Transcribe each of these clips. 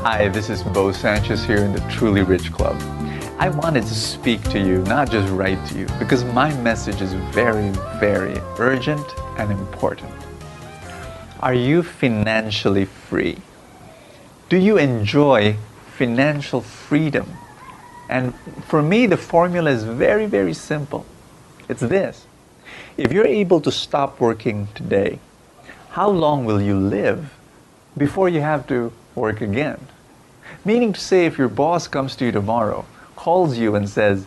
Hi, this is Sanchez here in the Truly Rich Club. I wanted to speak to you, not just write to you, because my message is very, very urgent and important. Are you financially free? Do you enjoy financial freedom? And for me, the formula is very, very simple. It's this. If you're able to stop working today, how long will you live before you have to work again? Meaning to say, if your boss comes to you tomorrow, calls you and says,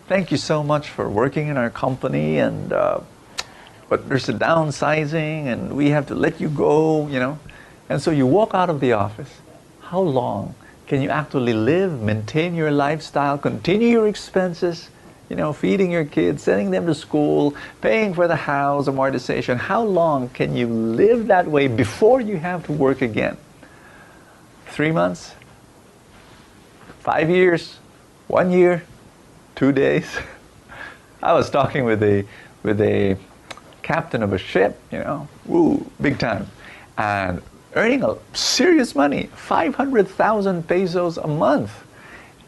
thank you so much for working in our company, and but there's a downsizing and we have to let you go, and so you walk out of the office, how long can you actually live, maintain your lifestyle, continue your expenses, feeding your kids, sending them to school, paying for the house, amortization? How long can you live that way before you have to work again? 3 months? 5 years? 1 year? 2 days? I was talking with a captain of a ship, woo, big time, and earning a serious money, 500,000 pesos a month.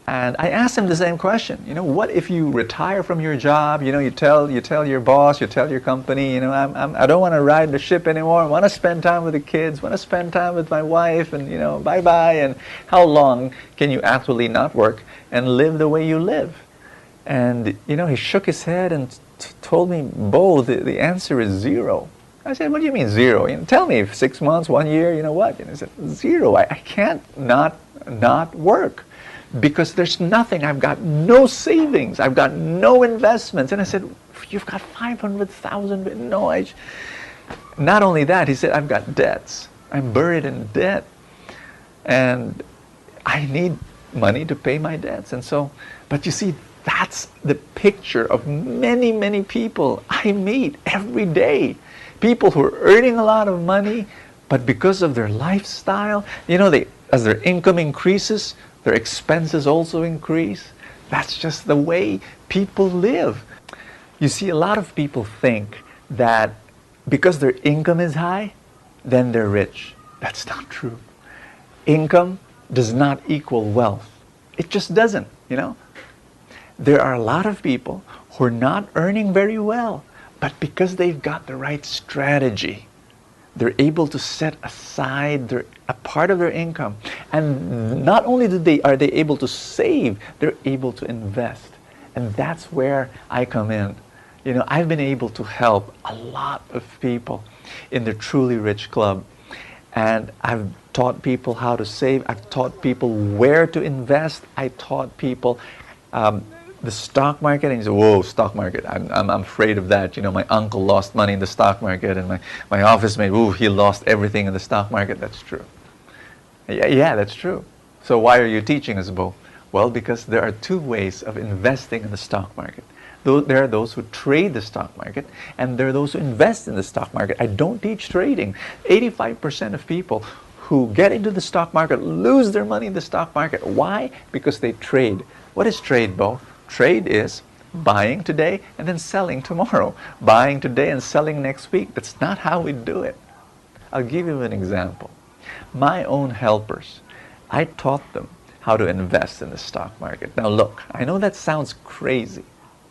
And I asked him the same question. What if you retire from your job? You tell your boss, you tell your company, I don't want to ride the ship anymore. I want to spend time with the kids. Want to spend time with my wife, and bye bye. And how long can you actually not work and live the way you live? And he shook his head and told me, Bo, the answer is zero. I said, what do you mean zero? Tell me, 6 months, 1 year, what? And he said, zero. I can't not work, because there's nothing. I've got no savings. I've got no investments. And I said, you've got 500,000? No, not only that, he said, I've got debts. I'm buried in debt. And I need money to pay my debts. And so, but you see, that's the picture of many, many people I meet every day. People who are earning a lot of money, but because of their lifestyle, as their income increases, their expenses also increase. That's just the way people live. You see, a lot of people think that because their income is high, then they're rich. That's not true. Income does not equal wealth. It just doesn't, There are a lot of people who are not earning very well, but because they've got the right strategy, they're able to set aside a part of their income. And not only are they able to save, they're able to invest. And that's where I come in. I've been able to help a lot of people in the Truly Rich Club. And I've taught people how to save. I've taught people where to invest. I taught people the stock market, and you say, whoa, stock market, I'm afraid of that. My uncle lost money in the stock market, and my office mate, ooh, he lost everything in the stock market. That's true. Yeah, that's true. So why are you teaching us, Bo? Well, because there are two ways of investing in the stock market. There are those who trade the stock market, and there are those who invest in the stock market. I don't teach trading. 85% of people who get into the stock market lose their money in the stock market. Why? Because they trade. What is trade, Bo? Trade is buying today and then selling tomorrow. Buying today and selling next week. That's not how we do it. I'll give you an example. My own helpers, I taught them how to invest in the stock market. Now look, I know that sounds crazy,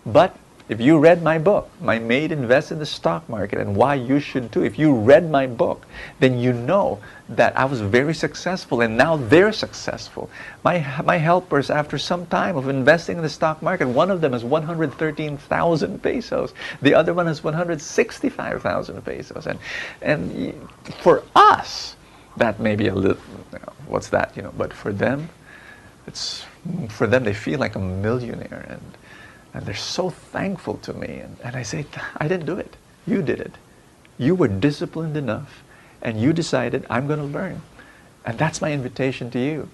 but if you read my book, My Maid Invests in the Stock Market, and Why You Should Too, if you read my book, then you know that I was very successful, and now they're successful. My helpers, after some time of investing in the stock market, one of them has 113,000 pesos. The other one has 165,000 pesos. And for us, that may be a little, what's that, but for them, they feel like a millionaire, and they're so thankful to me. And I say, I didn't do it. You did it. You were disciplined enough, and you decided, I'm going to learn. And that's my invitation to you.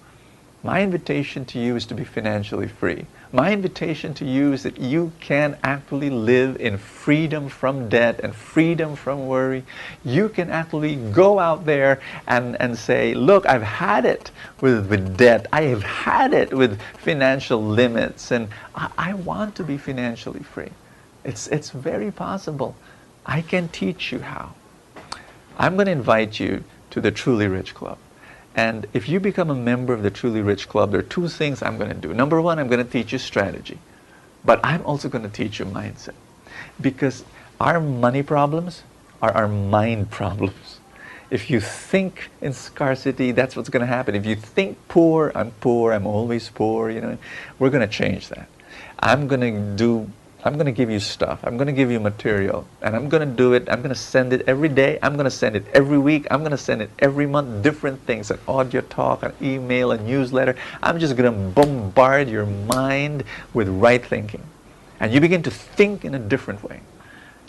My invitation to you is to be financially free. My invitation to you is that you can actually live in freedom from debt and freedom from worry. You can actually go out there and say, look, I've had it with debt. I have had it with financial limits, and I want to be financially free. It's very possible. I can teach you how. I'm going to invite you to the Truly Rich Club. And if you become a member of the Truly Rich Club, there are two things I'm going to do. Number one, I'm going to teach you strategy. But I'm also going to teach you mindset. Because our money problems are our mind problems. If you think in scarcity, that's what's going to happen. If you think poor, I'm always poor, you know, we're going to change that. I'm going to give you stuff. I'm going to give you material. And I'm going to do it. I'm going to send it every day. I'm going to send it every week. I'm going to send it every month. Different things, an audio talk, an email, a newsletter. I'm just going to bombard your mind with right thinking. And you begin to think in a different way.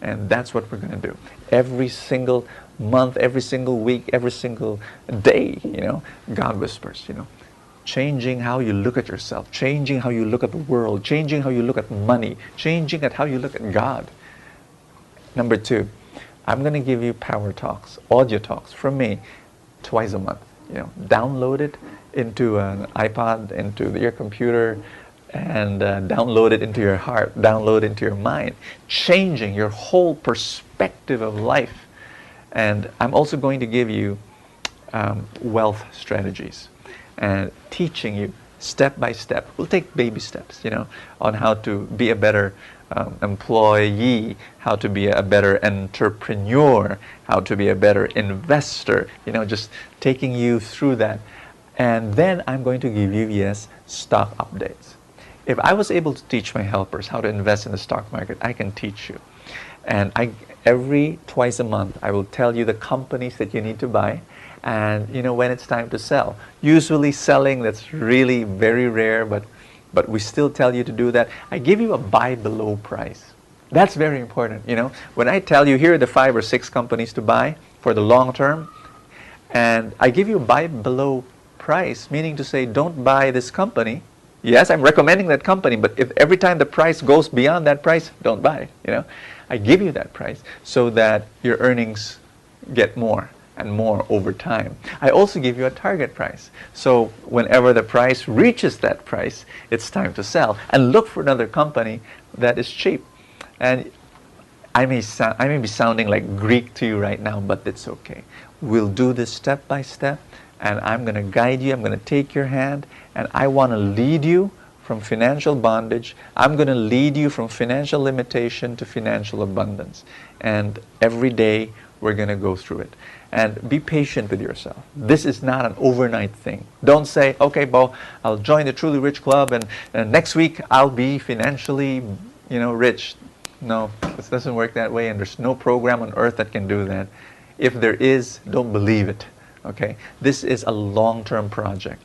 And that's what we're going to do. Every single month, every single week, every single day, you know, God whispers, you know. Changing how you look at yourself, changing how you look at the world, changing how you look at money, changing at how you look at God. Number two, I'm going to give you power talks, audio talks from me twice a month. You know, download it into an iPod, into your computer, and download it into your heart, download it into your mind, changing your whole perspective of life. And I'm also going to give you wealth strategies and teaching you step by step. We'll take baby steps, you know, on how to be a better employee, how to be a better entrepreneur, how to be a better investor, you know, just taking you through that. And then I'm going to give you, yes, stock updates. If I was able to teach my helpers how to invest in the stock market, I can teach you. And every twice a month, I will tell you the companies that you need to buy and, you know, when it's time to sell. Usually selling, that's really very rare, but we still tell you to do that. I give you a buy below price. That's very important, you know. When I tell you here are the 5 or 6 companies to buy for the long term, and I give you a buy below price, meaning to say don't buy this company. Yes, I'm recommending that company, but if every time the price goes beyond that price, don't buy it, you know. I give you that price so that your earnings get more and more over time. I also give you a target price. So whenever the price reaches that price, it's time to sell and look for another company that is cheap. And I may be sounding like Greek to you right now, but it's okay. We'll do this step by step, and I'm going to guide you. I'm going to take your hand, and I want to lead you from financial bondage. I'm going to lead you from financial limitation to financial abundance. And every day we're going to go through it. And be patient with yourself. This is not an overnight thing. Don't say, okay, Bo, I'll join the Truly Rich Club and next week I'll be financially, you know, rich. No, this doesn't work that way, and there's no program on earth that can do that. If there is, don't believe it. Okay? This is a long-term project.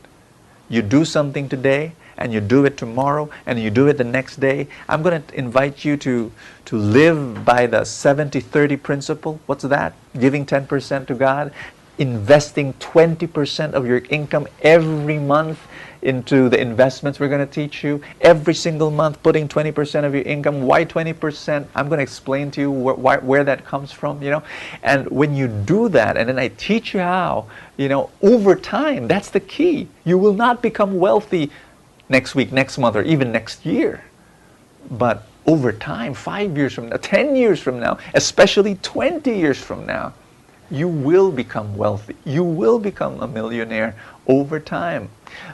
You do something today, and you do it tomorrow, and you do it the next day. I'm going to invite you to live by the 70-30 principle. What's that? Giving 10% to God, investing 20% of your income every month into the investments we're going to teach you. Every single month, putting 20% of your income. Why 20%? I'm going to explain to you where that comes from, you know. And when you do that, and then I teach you how, you know, over time, that's the key. You will not become wealthy next week, next month, or even next year. But over time, 5 years from now, 10 years from now, especially 20 years from now, you will become wealthy. You will become a millionaire over time.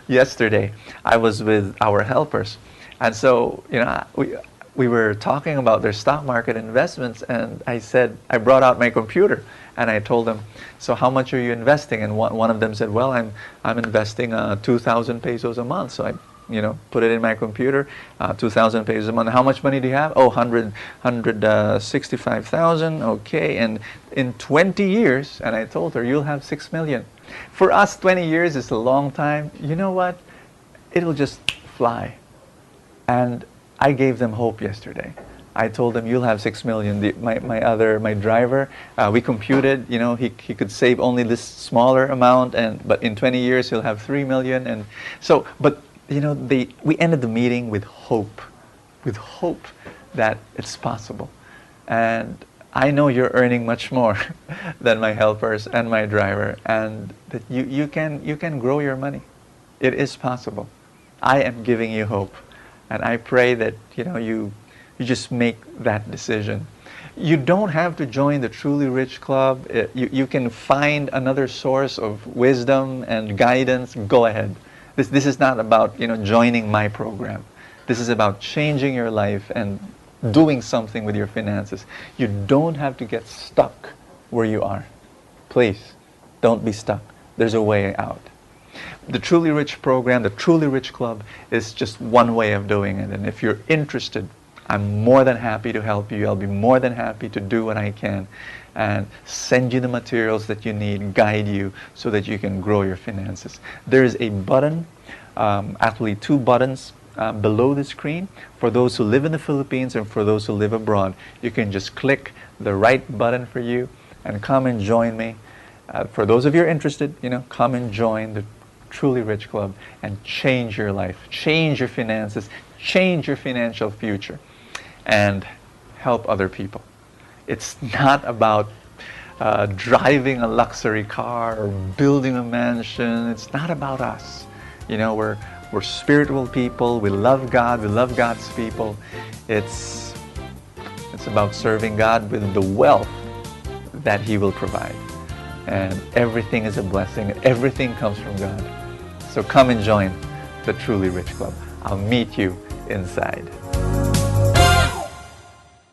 Yesterday, I was with our helpers. And so, you know, we were talking about their stock market investments, and I brought out my computer and I told them, so how much are you investing? And one of them said, well, I'm investing 2,000 pesos a month. So I, you know, put it in my computer, 2,000 pesos a month. How much money do you have? Oh, 165,000. Okay, and in 20 years, and I told her, you'll have 6 million. For us, 20 years is a long time. You know what? It'll just fly. And I gave them hope yesterday. I told them, you'll have 6 million. My driver, we computed, you know, he could save only this smaller amount, but in 20 years he'll have 3 million. And so, but you know, we ended the meeting with hope that it's possible. And I know you're earning much more than my helpers and my driver, and that you can grow your money. It is possible. I am giving you hope, and I pray that, you know, you just make that decision. You don't have to join the Truly Rich Club. You can find another source of wisdom and guidance. Go ahead. This is not about, joining my program. This is about changing your life and doing something with your finances. You don't have to get stuck where you are. Please, don't be stuck. There's a way out. The Truly Rich program, the Truly Rich Club, is just one way of doing it. And if you're interested, I'm more than happy to help you. I'll be more than happy to do what I can and send you the materials that you need, guide you so that you can grow your finances. There is a button, actually 2 buttons below the screen for those who live in the Philippines and for those who live abroad. You can just click the right button for you and come and join me. For those of you who are interested, come and join the Truly Rich Club and change your life, change your finances, change your financial future, and help other people. It's not about driving a luxury car or building a mansion. It's not about us. We're spiritual people. We love God. We love God's people. It's about serving God with the wealth that He will provide. And everything is a blessing. Everything comes from God. So come and join the Truly Rich Club. I'll meet you inside.